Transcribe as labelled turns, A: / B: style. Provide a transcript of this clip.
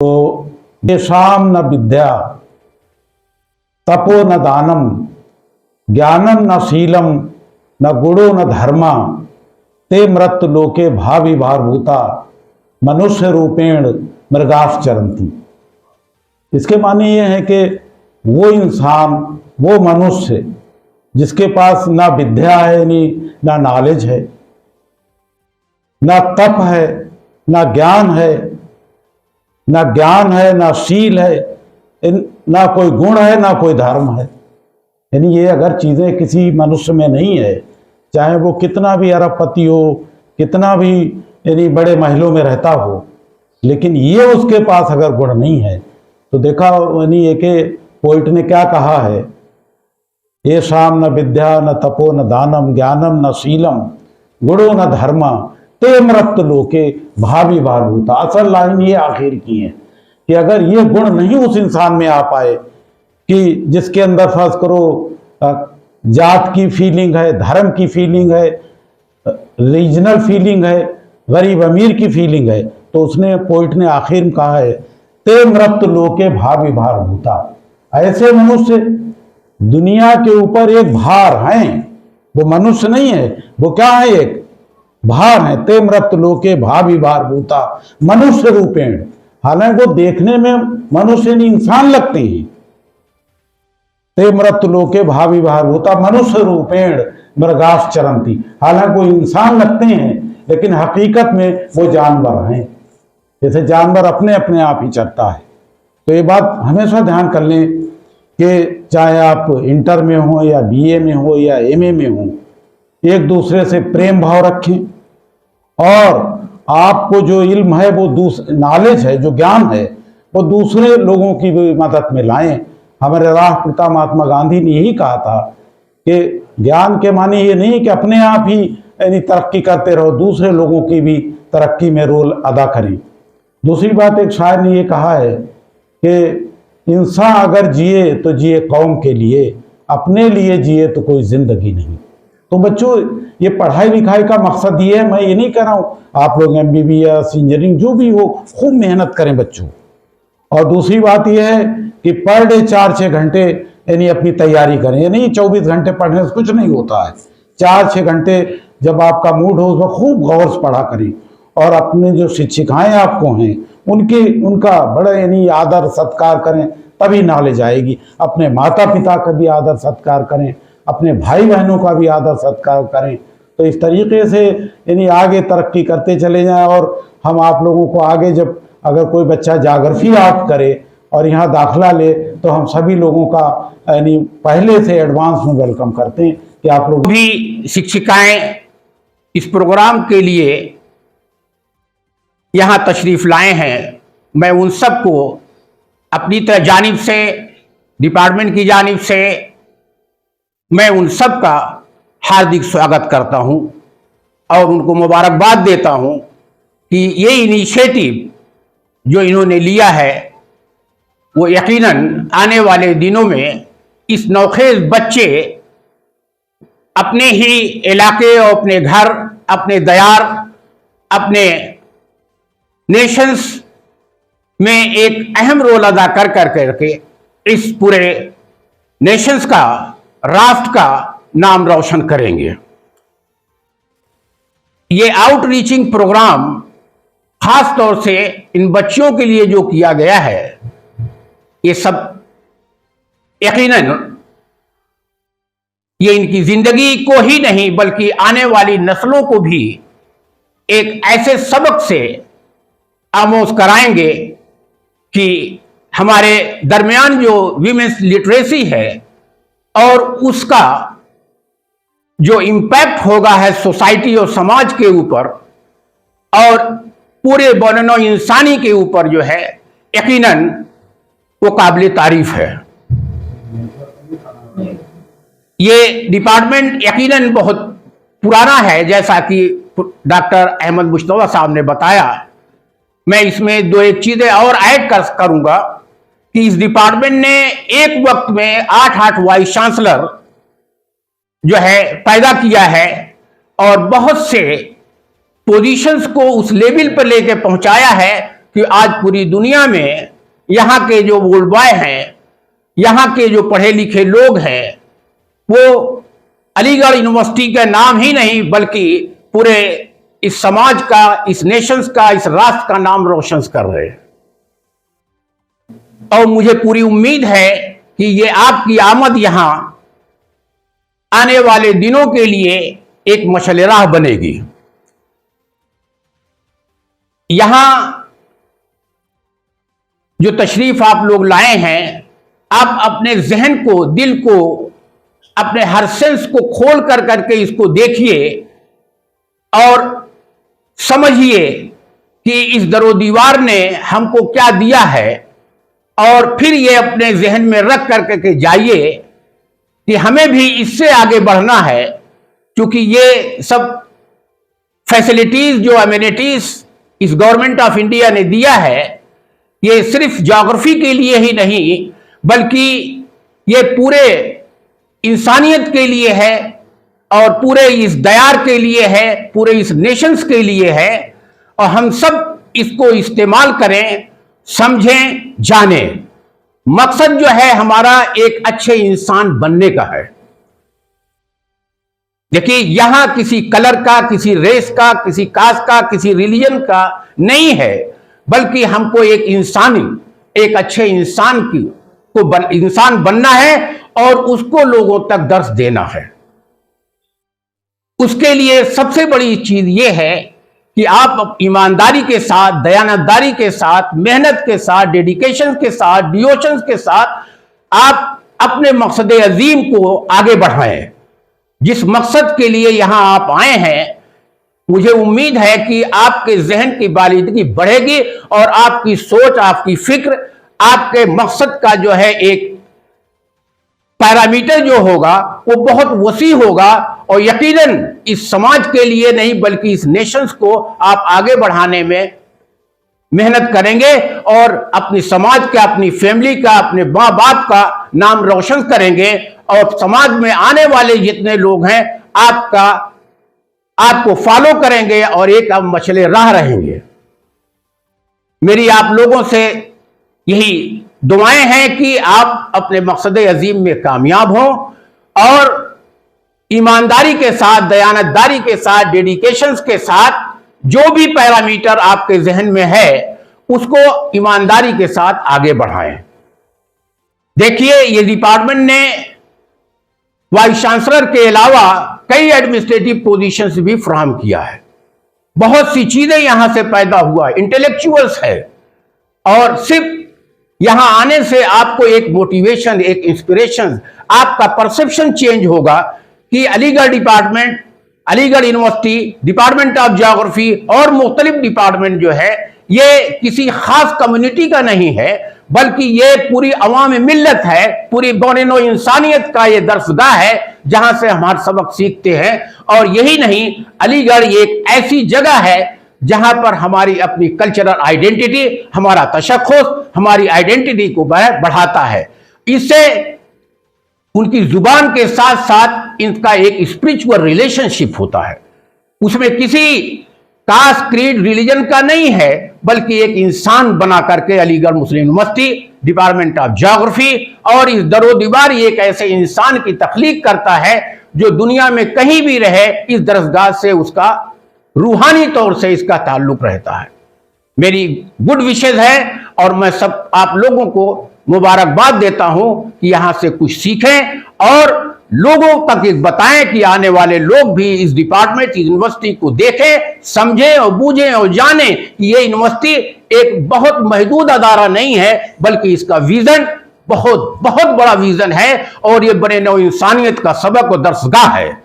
A: तो येषां न विद्या तपो न दानम ज्ञानम न शीलम न गुणो न धर्मा ते मृत लोके भावी भारभूता मनुष्य रूपेण मृगास चरंती। इसके माने ये है कि वो इंसान, वो मनुष्य जिसके पास ना विद्या है, ना नॉलेज है, ना तप है, ना ज्ञान है, ना शील है, ना कोई गुण है, ना कोई धर्म है। यानी ये अगर चीजें किसी मनुष्य में नहीं है, चाहे वो कितना भी अरबपति हो, कितना भी यानी बड़े महलों में रहता हो, लेकिन ये उसके पास अगर गुण नहीं है तो देखा यानी ये कि पोइट ने क्या कहा है, ये शाम न विद्या न तपो न दानम ज्ञानम न शीलम गुणो न धर्मा ते मृत लोके भावी भारभूता। असल लाइन ये आखिर की है कि अगर ये गुण नहीं उस इंसान में आ पाए कि जिसके अंदर फर्ज करो जात की फीलिंग है, धर्म की फीलिंग है, रीजनल फीलिंग है, गरीब अमीर की फीलिंग है, तो उसने पोइट ने आखिर में कहा है ते मृत लोके भावी भारभूता। ऐसे मनुष्य दुनिया के ऊपर एक भार हैं, वो मनुष्य नहीं है, वो क्या है, एक भार है। ते मृत लोके भावी भारभूता मनुष्य रूपेण, हालांकि वो देखने में मनुष्य नहीं इंसान लगते हैं। ते मृत लोके भावी भारभूता मनुष्य रूपेण मृगास चरंती, हालांकि वो इंसान लगते हैं लेकिन हकीकत में वो जानवर हैं, जैसे जानवर अपने अपने आप ही चरता है। तो ये बात हमेशा ध्यान कर लें कि चाहे आप इंटर में हो या बीए में हो या एमए में हो, एक दूसरे से प्रेम भाव रखें और आपको जो इल्म है, वो नॉलेज है, जो ज्ञान है, वो दूसरे लोगों की भी मदद में लाएं। हमारे राष्ट्रपिता महात्मा गांधी ने यही कहा था कि ज्ञान के माने ये नहीं कि अपने आप ही यानी तरक्की करते रहो, दूसरे लोगों की भी तरक्की में रोल अदा करें। दूसरी बात, एक शायर ने ये कहा है कि इंसान अगर जिए तो जिए कौम के लिए, अपने लिए जिए तो कोई जिंदगी नहीं। तो बच्चों, ये पढ़ाई लिखाई का मकसद ये है, मैं ये नहीं कह रहा हूँ आप लोग MBBS इंजीनियरिंग जो भी हो खूब मेहनत करें बच्चों। और दूसरी बात यह है कि पर डे 4-6 घंटे यानी अपनी तैयारी करें, ये नहीं 24 घंटे पढ़ने से कुछ नहीं होता है। 4-6 घंटे जब आपका मूड हो उसमें खूब गौर से पढ़ा करें और अपने जो शिक्षिकाएं आपको हैं उनका बड़ा यानी आदर सत्कार करें, तभी नॉलेज आएगी। अपने माता पिता का भी आदर सत्कार करें, अपने भाई बहनों का भी आदर सत्कार करें। तो इस तरीके से यानी आगे तरक्की करते चले जाएं। और हम आप लोगों को आगे जब अगर कोई बच्चा जाग्रफी आप करे और यहाँ दाखिला ले तो हम सभी लोगों का यानी पहले से एडवांस में वेलकम करते हैं कि आप लोग
B: भी शिक्षिकाएं इस प्रोग्राम के लिए यहाँ तशरीफ लाए हैं। मैं उन सबको अपनी जानिब से, डिपार्टमेंट की जानिब से मैं उन सब का हार्दिक स्वागत करता हूँ और उनको मुबारकबाद देता हूँ कि ये इनिशिएटिव जो इन्होंने लिया है वो यकीनन आने वाले दिनों में इस नौखेज बच्चे अपने ही इलाके और अपने घर, अपने दयार, अपने नेशंस में एक अहम रोल अदा कर करके इस पूरे नेशंस का, राष्ट्र का नाम रोशन करेंगे। ये आउटरीचिंग प्रोग्राम खास तौर से इन बच्चों के लिए जो किया गया है, ये सब यकीनन ये इनकी जिंदगी को ही नहीं बल्कि आने वाली नस्लों को भी एक ऐसे सबक से आमोज कराएंगे कि हमारे दरमियान जो वीमेंस लिटरेसी है और उसका जो इम्पैक्ट होगा है सोसाइटी और समाज के ऊपर और पूरे बननो इंसानी के ऊपर जो है, यकीनन वो काबिल तारीफ है। ये डिपार्टमेंट यकीनन बहुत पुराना है, जैसा कि डॉक्टर अहमद मुश्तबा साहब ने बताया। मैं इसमें 2-1 चीजें और ऐड करूंगा कि इस डिपार्टमेंट ने एक वक्त में 8 वाइस चांसलर जो है पैदा किया है और बहुत से पोजीशंस को उस लेवल पर लेकर पहुंचाया है कि आज पूरी दुनिया में यहाँ के जो ओल्ड बॉय हैं, यहाँ के जो पढ़े लिखे लोग हैं, वो अलीगढ़ यूनिवर्सिटी का नाम ही नहीं बल्कि पूरे इस समाज का, इस नेशंस का, इस राष्ट्र का नाम रोशन कर रहे हैं। और मुझे पूरी उम्मीद है कि ये आपकी आमद यहां आने वाले दिनों के लिए एक मशाल राह बनेगी। यहां जो तशरीफ आप लोग लाए हैं, आप अपने जहन को, दिल को, अपने हर सेंस को खोल कर करके इसको देखिए और समझिए कि इस दरो दीवार ने हमको क्या दिया है, और फिर ये अपने जहन में रख करके जाइए कि हमें भी इससे आगे बढ़ना है, क्योंकि ये सब फैसिलिटीज जो अमेनिटीज इस गवर्नमेंट ऑफ इंडिया ने दिया है, ये सिर्फ ज्योग्राफी के लिए ही नहीं बल्कि ये पूरे इंसानियत के लिए है और पूरे इस दयार के लिए है, पूरे इस नेशंस के लिए है। और हम सब इसको इस्तेमाल करें, समझें, जानें। मकसद जो है हमारा एक अच्छे इंसान बनने का है। देखिए, यहां किसी कलर का, किसी रेस का, किसी कास्ट का, किसी रिलीजन का नहीं है, बल्कि हमको एक इंसानी, एक अच्छे इंसान इंसान बनना है और उसको लोगों तक दर्श देना है। उसके लिए सबसे बड़ी चीज यह है कि आप ईमानदारी के साथ, दयानतदारी के साथ, मेहनत के साथ, डेडिकेशन के साथ, डिवोशन के साथ आप अपने मकसद अजीम को आगे बढ़ाएं। जिस मकसद के लिए यहां आप आए हैं, मुझे उम्मीद है कि आपके जहन की बालिदगी बढ़ेगी और आपकी सोच, आपकी फिक्र, आपके मकसद का जो है एक पैरामीटर जो होगा वो बहुत वसी होगा और यकीनन इस समाज के लिए नहीं बल्कि इस नेशंस को आप आगे बढ़ाने में मेहनत करेंगे और अपनी समाज का, अपनी फैमिली का, अपने माँ बाप का नाम रोशन करेंगे और समाज में आने वाले जितने लोग हैं आपको फॉलो करेंगे और एक आप मशाल राह रहेंगे। मेरी आप लोगों से यही दुआएं हैं कि आप अपने मकसद अजीम में कामयाब हों और ईमानदारी के साथ, दयानतदारी के साथ, डेडिकेशन के साथ जो भी पैरामीटर आपके जहन में है उसको ईमानदारी के साथ आगे बढ़ाएं। देखिए, ये डिपार्टमेंट ने वाइस चांसलर के अलावा कई एडमिनिस्ट्रेटिव पोजीशंस भी फ्राहम किया है। बहुत सी चीजें यहां से पैदा हुआ, इंटेलेक्चुअल्स है और सिर्फ यहां आने से आपको एक मोटिवेशन, एक इंस्पिरेशन, आपका परसेप्शन चेंज होगा कि Aligarh department, Aligarh university, department of geography और मुख्तलिफ डिपार्टमेंट जो है ये किसी खास कम्युनिटी का नहीं है बल्कि ये पूरी अवाम मिल्लत है, पूरी बौनो इंसानियत का ये दरसगाह है जहां से हमारे सबक सीखते हैं। और यही नहीं, अलीगढ़ एक ऐसी जगह है जहां पर हमारी अपनी कल्चरल आइडेंटिटी, हमारा तशख्खुस, हमारी आइडेंटिटी को बढ़ाता है। इससे उनकी जुबान के साथ साथ इनका एक स्पिरिचुअल रिलेशनशिप होता है। उसमें किसी कास्ट, क्रीड, रिलीजन का नहीं है बल्कि एक इंसान बना करके अलीगढ़ मुस्लिम यूनिवर्सिटी, डिपार्टमेंट ऑफ ज्योग्राफी और इस दरो दीवार एक ऐसे इंसान की तख्लीक करता है जो दुनिया में कहीं भी रहे इस दरसगाह से उसका रूहानी तौर से इसका ताल्लुक रहता है। मेरी गुड विशेज है और मैं सब आप लोगों को मुबारकबाद देता हूं कि यहां से कुछ सीखें और लोगों तक बताएं कि आने वाले लोग भी इस डिपार्टमेंट, इस यूनिवर्सिटी को देखें, समझें और बूझें और जानें कि ये यूनिवर्सिटी एक बहुत महदूद अदारा नहीं है बल्कि इसका विजन बहुत बहुत बड़ा विजन है और ये बड़े नौ इंसानियत का सबक और दरसगाह है।